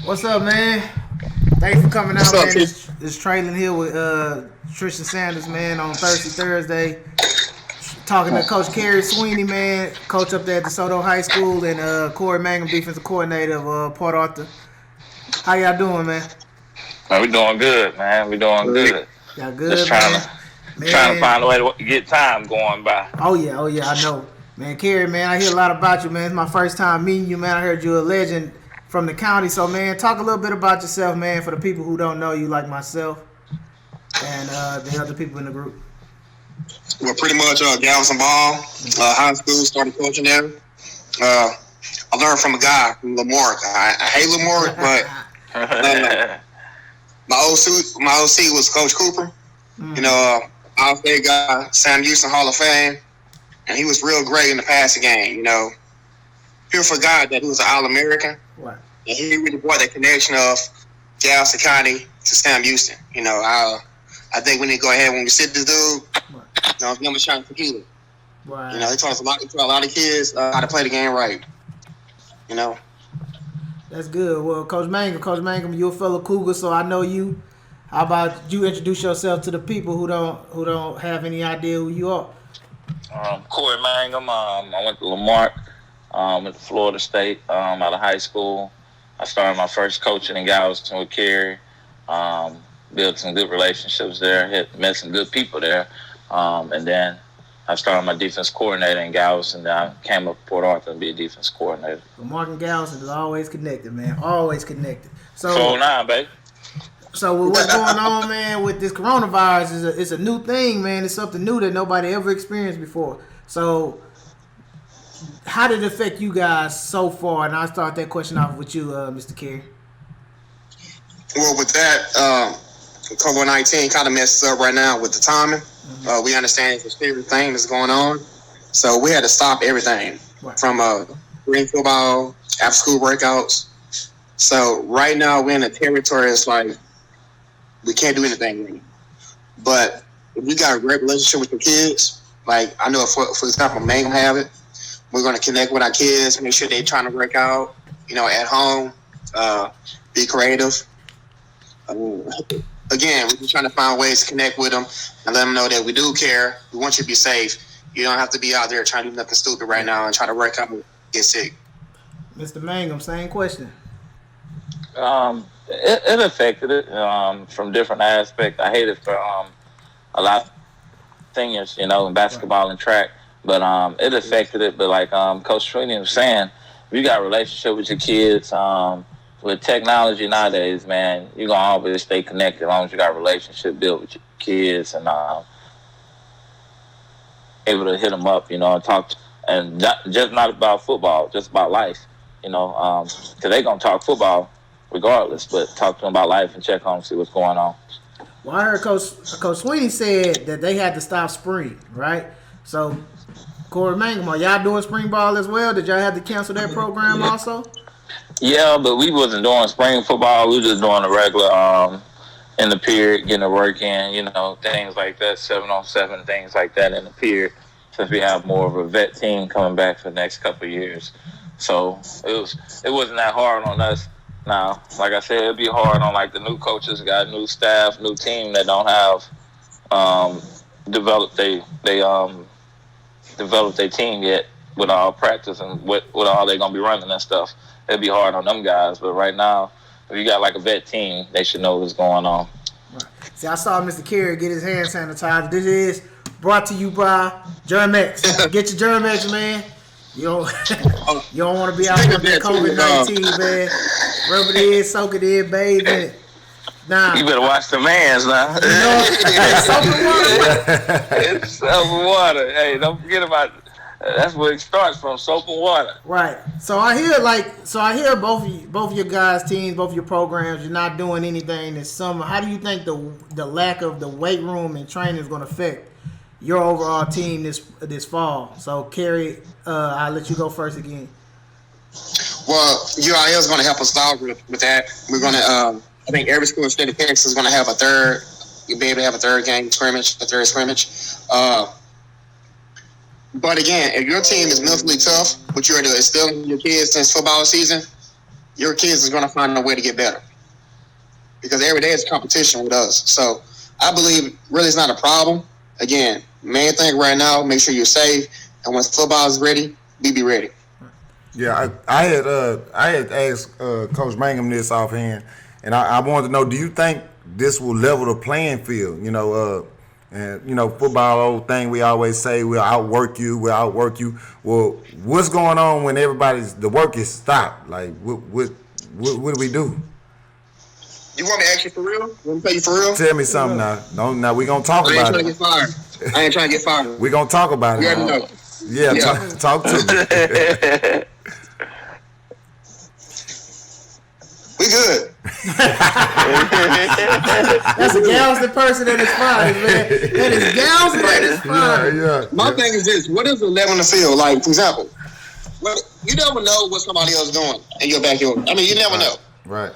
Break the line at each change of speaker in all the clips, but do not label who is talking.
What's up, man? Thanks for coming
What's
out,
up,
man.
kid?
It's Traylon here with Trisha Sanders, man, on Thursday. Talking to Coach Kerry Sweeny, man, coach up there at Desoto High School, and Korey Mangum, defensive coordinator of Port Arthur. How y'all doing, man?
Man, we doing good, man. We doing good.
Y'all
Just
good,
trying
man?
to trying to
Man,
find a way to get time going by.
oh yeah, I know. Man, Kerry, man, I hear a lot about you, man. It's my first time meeting you, man. I heard you're a legend from the county. So, man, talk a little bit about yourself, man, for the people who don't know you like myself and the other people in the group.
Well, pretty much Galveston Ball, high school, started coaching there. Uh, I learned from a guy from Lamork. I hate Lamork, but my OC was Coach Cooper. You know, Authur got Sam Houston Hall of Fame, and he was real great in the passing game. You know, people forgot that he was an All-American,
Right.
and he really brought that connection of Galveston County to Sam Houston. You know, I think we need to go ahead when we sit this dude. You know, give him a shot for tequila.
Right.
You know, he taught a lot of kids how to play the game right. You know.
That's good. Well, Coach Mangum, you're a fellow Cougar, so I know you. How about you introduce yourself to the people who don't have any idea who you are?
Korey Mangum. I went to Lamar, went to Florida State out of high school. I started my first coaching in Galveston with Kerry. Built some good relationships there. Met some good people there. And then I started my defense coordinator in Galveston. Then I came up to Port Arthur to be a defense coordinator.
Lamar and Galveston is always connected, man. Always connected.
So now, baby.
So with what's going on, man, with this coronavirus, it's a new thing, man. It's something new that nobody ever experienced before. So how did it affect you guys so far? And I'll start that question off with you, Mr. Kerry.
Well, with that, COVID-19 kind of messed up right now with the timing. We understand it's a serious thing that's going on. So we had to stop everything from green football, after school breakouts. So right now we're in a territory that's like we can't do anything really. But if you got a great relationship with your kids, like I know for example, Mangum have it, we're going to connect with our kids, make sure they're trying to work out, you know, at home, be creative. Again, we're just trying to find ways to connect with them and let them know that we do care. We want you to be safe. You don't have to be out there trying to do nothing stupid right now and try to work out and get sick.
Mr. Mangum, same question.
It affected it from different aspects. I hate it for a lot of seniors, you know, in basketball and track. But it affected it. But like Coach Sweeny was saying, if you got a relationship with your kids, with technology nowadays, man, you're going to always stay connected as long as you got a relationship built with your kids and able to hit them up, you know, and talk. And just not about football, just about life, you know, because they're going to talk football regardless, but talk to them about life and check on them, see what's going on.
Well, I heard Coach Sweeny said that they had to stop spring, right? So, Korey Mangum, are y'all doing spring ball as well? Did y'all have to cancel that program also?
Yeah, but we wasn't doing spring football. We were just doing the regular in the period, getting the work in, you know, things like that, 7-on-7, things like that in the period, since we have more of a vet team coming back for the next couple of years. So it wasn't that hard on us. Now, like I said, it'd be hard on like the new coaches, got new staff, new team that don't have developed their team yet with all practice and with all they're gonna be running and stuff. It'd be hard on them guys, but right now, if you got like a vet team, they should know what's going on.
Right. See, I saw Mr. Kerry get his hand sanitizer. This is brought to you by Germex. Get your Germex, man. You don't want to be out there with COVID-19, man. Rub it in, soak it in, bathe in it. Nah.
You better wash the hands now.
Soap and water.
It's soap and water. Hey, don't forget about it. That's where it starts from, soap and water.
Right. So I hear both of your guys' teams, both of your programs, you're not doing anything this summer. How do you think the lack of the weight room and training is going to affect your overall team this fall? So Kerry, I'll let you go first again.
Well, UIL is going to help us out with that. We're going to, I think every school in the state of Texas is going to have a third. You'll be able to have a third scrimmage. But again, if your team is mentally tough, what you're doing is still your kids since football season, your kids is going to find a way to get better because every day is competition with us. So I believe really it's not a problem. Again, main thing right now, make sure you're safe, and when football is ready, be ready.
Yeah, I had asked Coach Mangum this offhand, and I wanted to know: do you think this will level the playing field? And football old thing we always say: we'll outwork you. Well, what's going on when the work is stopped? Like, what do we do?
You want me to ask you for real? You want me to tell you for real?
Tell me something now. No, now we gonna talk about it.
I ain't trying to get fired.
We gonna talk about it.
You already know.
Yeah. Talk to me.
We good.
That's a Galveston person that is fine, man. That is Galveston that is fine.
Yeah.
My thing is this: what is the level in the field? Like, for example, you never know what somebody else is doing in your backyard. I mean, you never know.
Right.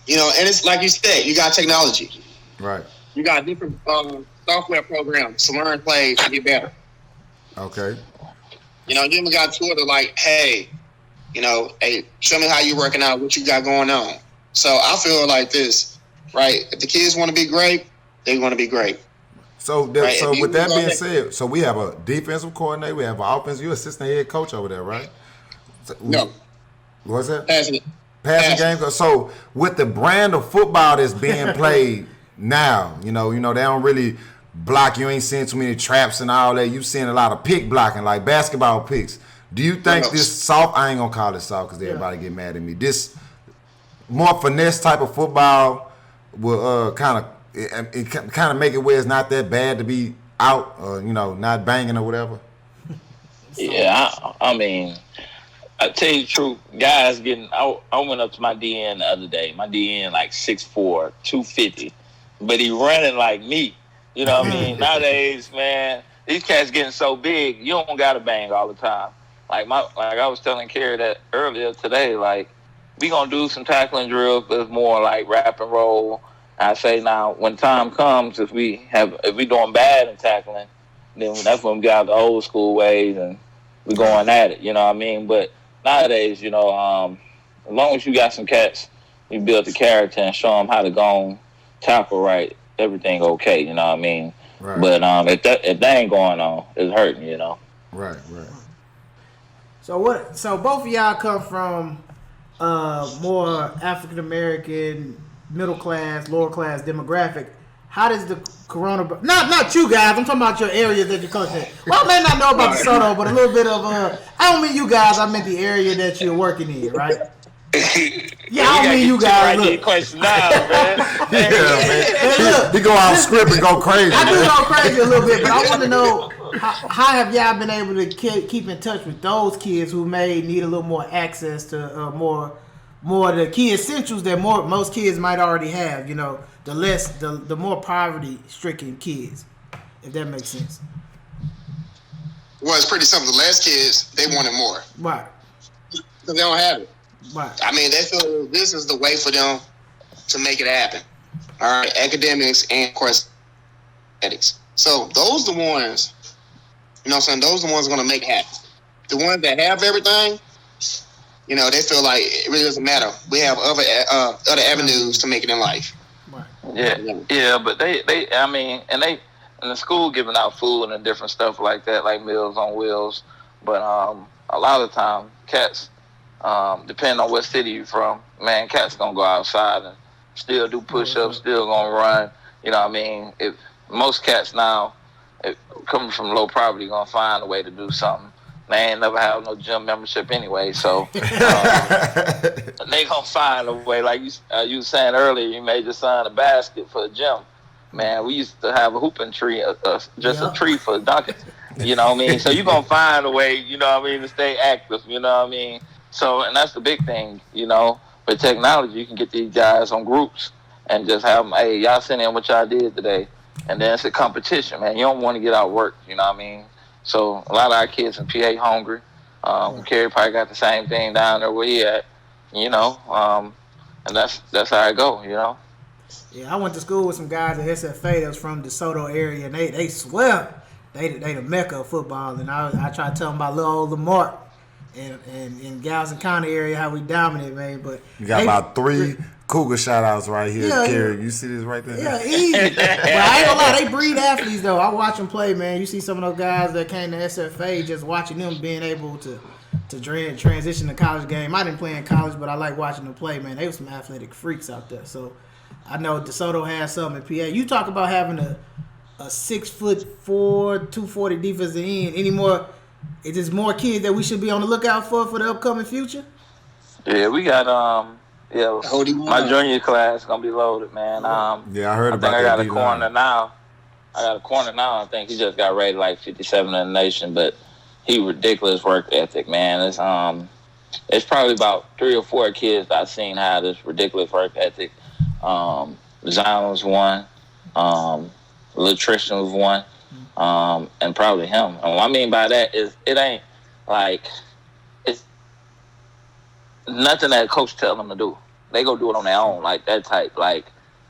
And it's like you said, you got technology.
Right.
You got different software programs to learn plays to get better.
Okay.
You even got Twitter like, hey, show me how you working out, what you got going on. So I feel like this, right? If the kids want to be great, they want to be great.
So with that being said, so we have a defensive coordinator, we have an offensive, you're assistant head coach over there, right?
No.
What's that?
Passing
games. So with the brand of football that's being played now, they don't really block. You ain't seeing too many traps and all that. You seeing a lot of pick blocking, like basketball picks. Do you think this soft? I ain't gonna call it soft because everybody get mad at me. This more finesse type of football will kind of make it where it's not that bad to be out, not banging or whatever.
Yeah, I mean. I tell you the truth, guys I went up to my DN the other day. My DN like 6'4", 250. But he running like me. You know what I mean? Nowadays, man, these cats getting so big, you don't gotta bang all the time. Like I was telling Kerry that earlier today, like we gonna do some tackling drills, but it's more like wrap and roll. I say now when time comes, if we doing bad in tackling, then that's when we got the old school ways and we going at it, you know what I mean? But nowadays, as long as you got some cats, you build the character and show them how to go and tackle right, everything okay, you know what I mean? Right. But if that ain't going on, it's hurting,
Right.
So both of y'all come from more African American, middle class, lower class demographic. How does the coronavirus? Not you guys. I'm talking about your areas that you come in. Well, I may not know about Desoto, but a little bit of I don't mean you guys. I meant the area that you're working in, right? Yeah, I don't mean you guys.
Look. Question now, man.
Man. He go off script and go crazy.
I do go crazy a little bit, but I want to know how have y'all been able to keep in touch with those kids who may need a little more access to more of the key essentials that most kids might already have. The more poverty-stricken kids, if that makes sense.
Well, it's pretty simple. The less kids, they wanted more.
Right.
Because they don't have it.
Right.
I mean, they feel this is the way for them to make it happen. All right, academics and, of course, ethics. So those are the ones, those are the ones going to make it happen. The ones that have everything, they feel like it really doesn't matter. We have other avenues to make it in life.
Yeah, but they in the school giving out food and different stuff like that, like Meals on Wheels. But a lot of the time, cats, depending on what city you're from, man, cats gonna go outside and still do push-ups, still gonna run. You know what I mean? If most cats now, coming from low poverty, gonna find a way to do something. They ain't never have no gym membership anyway, so they gonna find a way. Like you was saying earlier, you made your son a basket for the gym. Man, we used to have a hooping tree, just a tree for dunking. You know what I mean? So you gonna find a way, to stay active. You know what I mean? So, and that's the big thing, With technology, you can get these guys on groups and just have them, hey, y'all send in what y'all did today. And then it's a competition, man. You don't want to get outworked, you know what I mean? So a lot of our kids in PA hungry. Kerry probably got the same thing down there where he at, and that's how it go,
Yeah, I went to school with some guys at SFA that was from the DeSoto area, and they swear they the mecca of football. And I try to tell them about little old Lamar. and in Galveston County area, how we dominate, man. But
you got about 3 Cougar shout-outs right here, Kerry. You see this right there?
Yeah, easy. But I ain't gonna lie, they breed athletes, though. I watch them play, man. You see some of those guys that came to SFA, just watching them being able to transition to college game. I didn't play in college, but I like watching them play, man. They were some athletic freaks out there. So I know DeSoto has something in PA. You talk about having a 6'4", 240 defensive end. Any more? Is there more kids that we should be on the lookout for the upcoming future?
Yeah, we got my junior class gonna be loaded, man.
Yeah, I heard about that.
I got a corner now. I think he just got rated like 57 in the nation, but he ridiculous work ethic, man. It's probably about 3 or 4 kids that I've seen have this ridiculous work ethic. Zion was one. Little Tristan was one. And probably him. And what I mean by that is it ain't like it's nothing that coach tell them to do. They go do it on their own, like that type. Like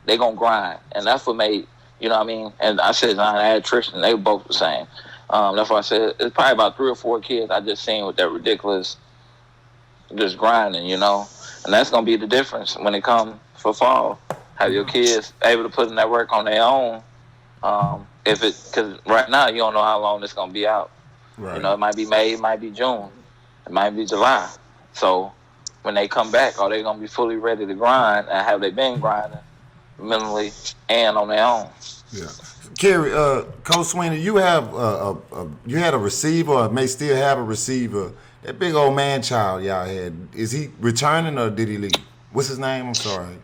they gonna grind, and that's what made you know what I mean. And I said Zion, I had Tristan. They were both the same. That's why I said it's probably about 3 or 4 kids I just seen with that ridiculous, just grinding, you know. And that's gonna be the difference when it comes for fall. Have your kids able to put in that work on their own. Because right now you don't know how long it's gonna be out. Right. You know, it might be May, it might be June, it might be July. So when they come back, are they gonna be fully ready to grind, and have they been grinding mentally and on their own?
Yeah. Kerry, Coach Sweeny, you have you had a receiver, or may still have a receiver. That big old man child y'all had, is he returning or did he leave? What's his name? I'm sorry.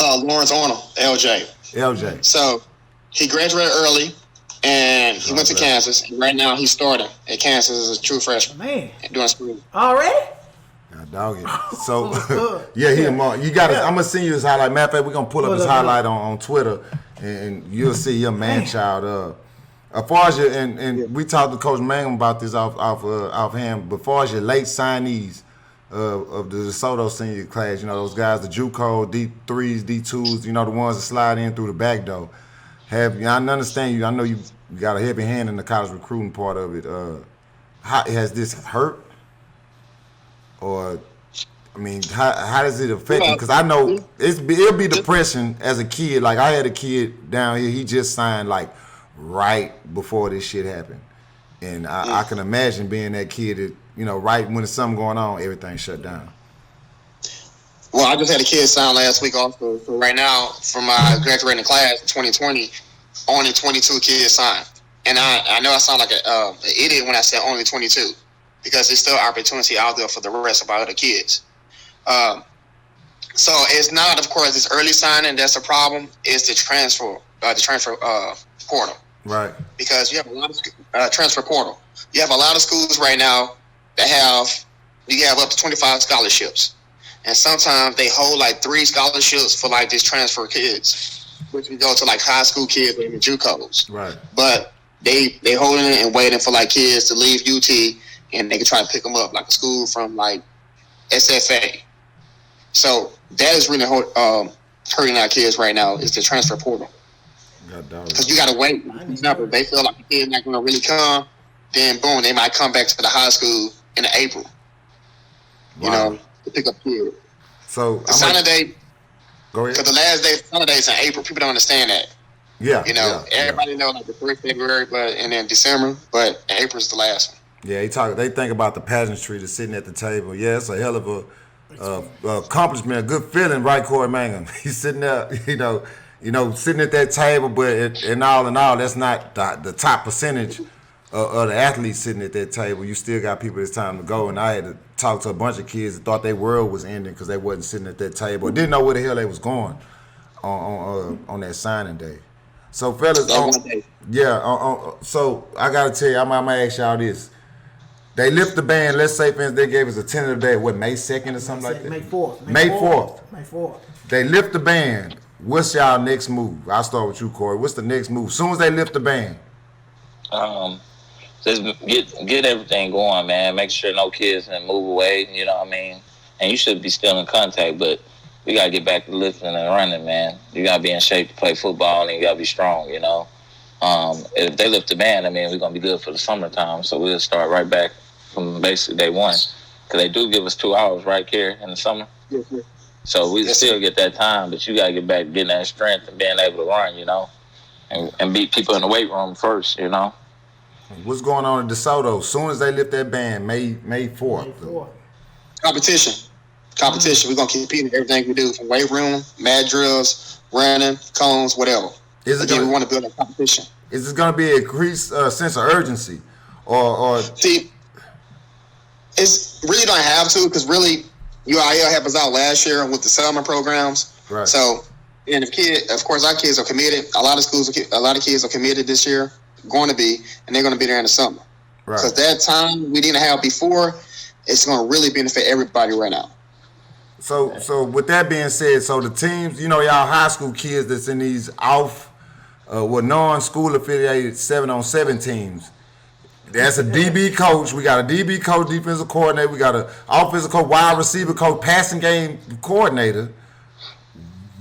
Lawrence Arnold, LJ.
LJ.
So he graduated early, and he went to Kansas. And right now he's starting at Kansas as a true freshman.
Man,
doing school
already.
Dog it. So yeah, you got it. I'm gonna send you his highlight. Matter of fact, we're gonna pull up his highlight on Twitter, and you'll see your man child. As far as we talked to Coach Mangum about this offhand. But as far as your late signees of the DeSoto senior class, you know those guys, the JUCO, D3s, D2s, you know the ones that slide in through the back door. I understand you. I know you got a heavy hand in the college recruiting part of it. Has this hurt? Or, I mean, how does it affect you? Because I know it'll be depression as a kid. Like, I had a kid down here, he just signed, like, right before this shit happened. And I can imagine being that kid that, you know, right when there's something going on, everything shut down.
Well, I just had a kid sign last week also. So right now, for my graduating class in 2020, only 22 kids signed. And I know I sound like an idiot when I said only 22. Because there's still opportunity out there for the rest of our other kids. So it's not, of course, this early signing that's a problem. It's the transfer portal.
Right.
Because you have a lot of transfer portal. You have a lot of schools right now that have up to 25 scholarships, and sometimes they hold like 3 scholarships for like these transfer kids, which can go to like high school kids or even JUCOs.
Right.
But they holding it and waiting for like kids to leave UT. And they can try to pick them up like a school from like SFA. So that is really hurting our kids right now is the transfer portal. Because you got to wait. For example, if they feel like the kid's not going to really come, then boom, they might come back to the high school in April. Wow. You know, to pick up kids.
So
the signing day.
Go ahead.
Because the last day of the signing day is in April. People don't understand that.
Yeah.
You know, everybody knows like the 1st February, and then December, but April's the last one.
Yeah, they think about the pageantry that's sitting at the table. Yeah, it's a hell of a accomplishment, a good feeling, right, Korey Mangum? He's sitting there, you know, sitting at that table, but in all, that's not the top percentage of the athletes sitting at that table. You still got people it's time to go. And I had to talk to a bunch of kids that thought their world was ending because they wasn't sitting at that table, or didn't know where the hell they was going on that signing day. So, fellas, so I got to tell you, I'm going to ask y'all this. They lift the ban. Let's say, for instance, they gave us a tentative day, May 2nd or something like that?
May 4th.
May 4th.
May 4th.
They lift the ban. What's y'all next move? I'll start with you, Korey. What's the next move? As soon as they lift the ban.
Just get everything going, man. Make sure no kids can move away, you know what I mean? And you should be still in contact, but we got to get back to lifting and running, man. You got to be in shape to play football, and you got to be strong, you know? If they lift the ban, I mean, we're going to be good for the summertime, so we'll start right back from basically day one. Because they do give us 2 hours, right, Kerry, in the summer?
Yes, sir.
So we
Yes,
still
sir.
get that time, but you got to get back to getting that strength and being able to run, and beat people in the weight room first,
What's going on in Desoto? As soon as they lift that ban, May 4th.
Competition. We're going to compete in everything we do, from weight room, mat drills, running, cones, whatever. We want to build a competition.
Is this going to be an increased sense of urgency? Or
See, it's really don't have to, because really UIL helped us out last year with the summer programs.
Right.
So, and of course, our kids are committed. A lot of kids are committed this year, going to be, and they're going to be there in the summer.
Right.
So that time we didn't have before, it's going to really benefit everybody right now.
So with that being said, so the teams, y'all high school kids that's in these non-school affiliated 7-on-7 teams. That's a DB coach. We got a DB coach, defensive coordinator. We got an offensive coach, wide receiver coach, passing game coordinator.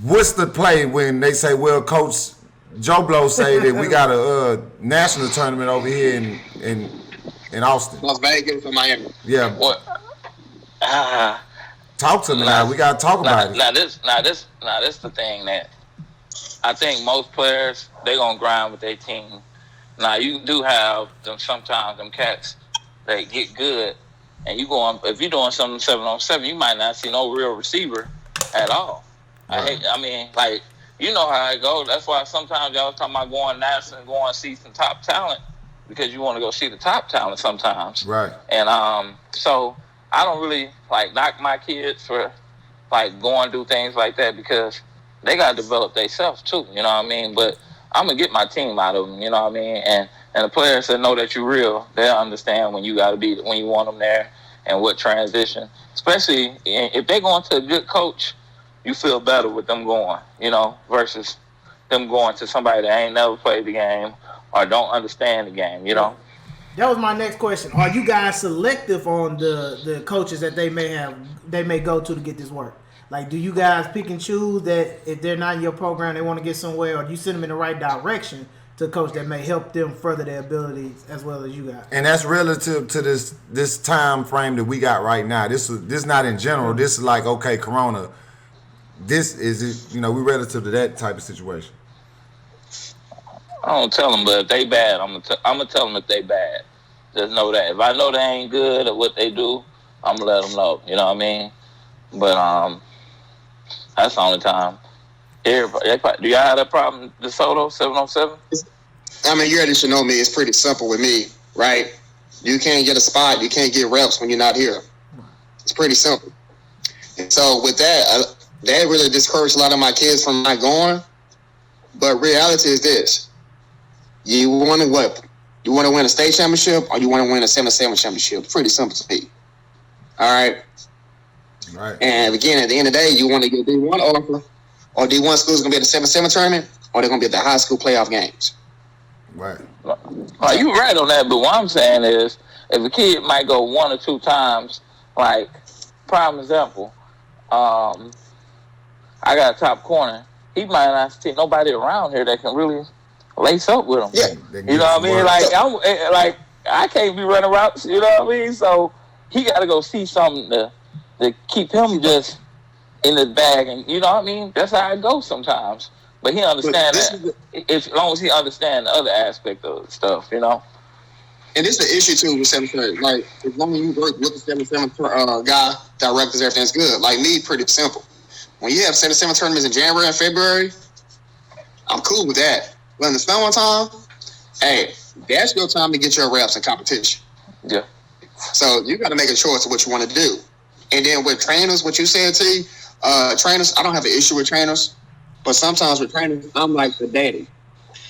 What's the play when they say, well, Coach Joe Blow say that we got a national tournament over here in Austin?
Las Vegas or Miami.
Yeah.
What?
Talk to me now. We got to talk about it.
Now this the thing that I think most players, they going to grind with their team. Now, you do have sometimes them cats that get good, and if you're doing something 7-on-7, you might not see no real receiver at all.
Right.
You know how it goes. That's why sometimes y'all talking about going national and going to see some top talent, because you want to go see the top talent sometimes.
Right.
And so I don't really knock my kids for going to do things like that, because they got to develop themselves too. You know what I mean? But I'm going to get my team out of them, you know what I mean? And the players that know that you're real, they'll understand when you got to be, when you want them there, and what transition. Especially if they're going to a good coach, you feel better with them going, versus them going to somebody that ain't never played the game or don't understand the game,
That was my next question. Are you guys selective on the coaches that they may go to get this work? Do you guys pick and choose that if they're not in your program, they want to get somewhere, or do you send them in the right direction to a coach that may help them further their abilities as well as you guys? And
that's relative to this time frame that we got right now. This not in general. This is okay, Corona. This is we relative to that type of situation.
I don't tell them, but if they bad, I'm gonna tell them if they bad. Just know that. If I know they ain't good at what they do, I'm gonna let them know. You know what I mean? But that's the only time. Do y'all have that problem, DeSoto, 7-on-7?
I mean, you already should know me. It's pretty simple with me, right? You can't get a spot. You can't get reps when you're not here. It's pretty simple. And so with that, that really discouraged a lot of my kids from not going. But reality is this. You want to what? You want to win a state championship, or you want to win a 7-on-7 championship? It's pretty simple to me. All right?
Right.
And again, at the end of the day, you want to get D1 offer, or D1 school's going to be at the 7-on-7 tournament, or they're going to be at the high school playoff games.
Right.
You right on that, but what I'm saying is, if a kid might go 1 or 2 times, prime example, I got a top corner. He might not see nobody around here that can really lace up with him.
Yeah.
You know what I mean? I can't be running routes. You know what I mean? So he got to go see something to keep him just in his bag, and you know what I mean? That's how it goes sometimes. But he understand that as long as he understand the other aspect of the stuff,
And this is the issue too with 7-7. As long as you work with the 7-7 guy, directors, everything's good. Me, pretty simple. When you have 7-7 tournaments in January and February, I'm cool with that. But in the summertime, hey, that's your time to get your reps in competition.
Yeah.
So you got to make a choice of what you want to do. And then with trainers, what you said, T, trainers, I don't have an issue with trainers. But sometimes with trainers, I'm like the daddy.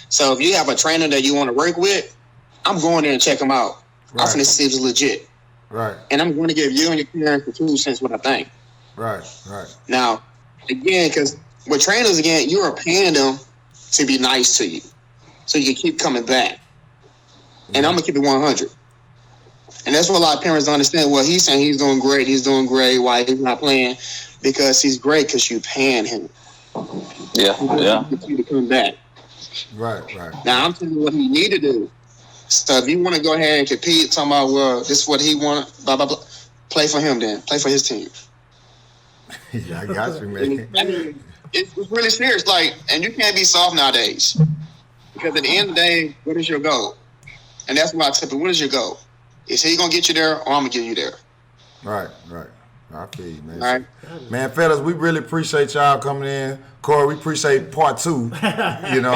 So if you have a trainer that you want to work with, I'm going there and check them out.
Right.
I'm going to see if it's legit.
Right.
And I'm going to give you and your parents the 2 cents what I think.
Right.
Now, again, because with trainers, again, you are paying them to be nice to you. So you can keep coming back. And I'm going to keep it 100. And that's what a lot of parents don't understand. Well, he's saying he's doing great. Why he's not playing? Because he's great because you're paying him.
Yeah.
You to come back.
Right.
Now, I'm telling you what he need to do. So if you want to go ahead and compete, talking about, well, this is what he want, blah, blah, blah, play for him then. Play for his team.
Yeah, I got you, man.
I mean, it's really serious. Like, and you can't be soft nowadays. Because at the end of the day, what is your goal? And that's my tip. What is your goal? Is he going to get you there or I'm going to get you there?
Right. I feel you, man.
All right.
Man, fellas, we really appreciate y'all coming in. Korey, we appreciate part 2. You know,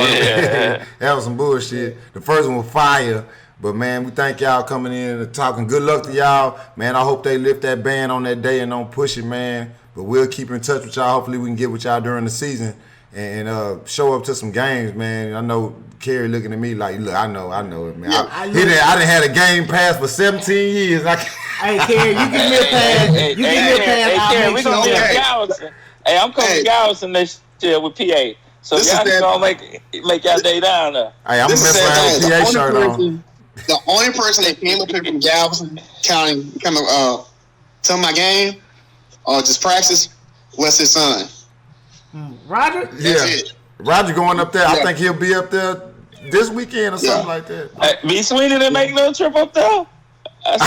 that was some bullshit. The first one was fire. But, man, we thank y'all coming in and talking. Good luck to y'all. Man, I hope they lift that band on that day and don't push it, man. But we'll keep in touch with y'all. Hopefully we can get with y'all during the season and show up to some games, man. I know Kerry looking at me like, look, I know it, man.
Yeah,
I done had a game pass for 17 years.
Hey, Kerry, you give me a pass. You give me a pass.
Hey, Kerry, we gonna
sure.
be in Galveston. Hey, I'm coming to Galveston next year with PA. So y'all just gonna make y'all day down there.
Hey, I'm gonna mess around with PA shirt on.
The only person that came up here from Galveston County coming to my game or just practice was his son.
Roger?
That's it.
Roger going up there.
Yeah.
I think he'll be up there this weekend or something like that.
Hey, B. Sweeny didn't make no trip up there. I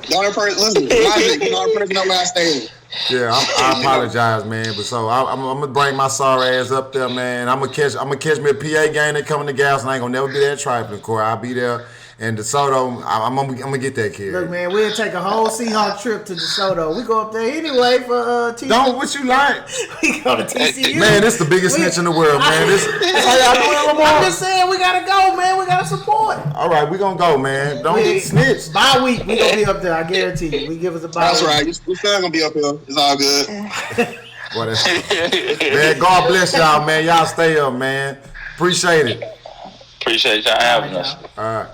The only person, listen, Roger, the only person know where I stay.
Yeah, I apologize, man. But so I'm gonna bring my sorry ass up there, man. I'm gonna catch me a PA game. They coming to Galveston. I ain't gonna never be there trifling, Korey. I'll be there. And DeSoto, I'm gonna get that kid.
Look, man, we'll take a whole Seahawk trip to DeSoto. We go up there anyway for TCU.
Don't what you like?
We go to TCU.
Man, this the biggest snitch in the world, man.
I'm just saying, we gotta go, man. We gotta support.
All right, we gonna go, man. Don't get snitched.
Bye week, we gonna be up there. I guarantee you. We give us a bye.
That's
week.
right. We're still gonna be up here. It's all good.
Man, God bless y'all, man. Y'all stay up, man. Appreciate it.
Appreciate y'all having us.
All right.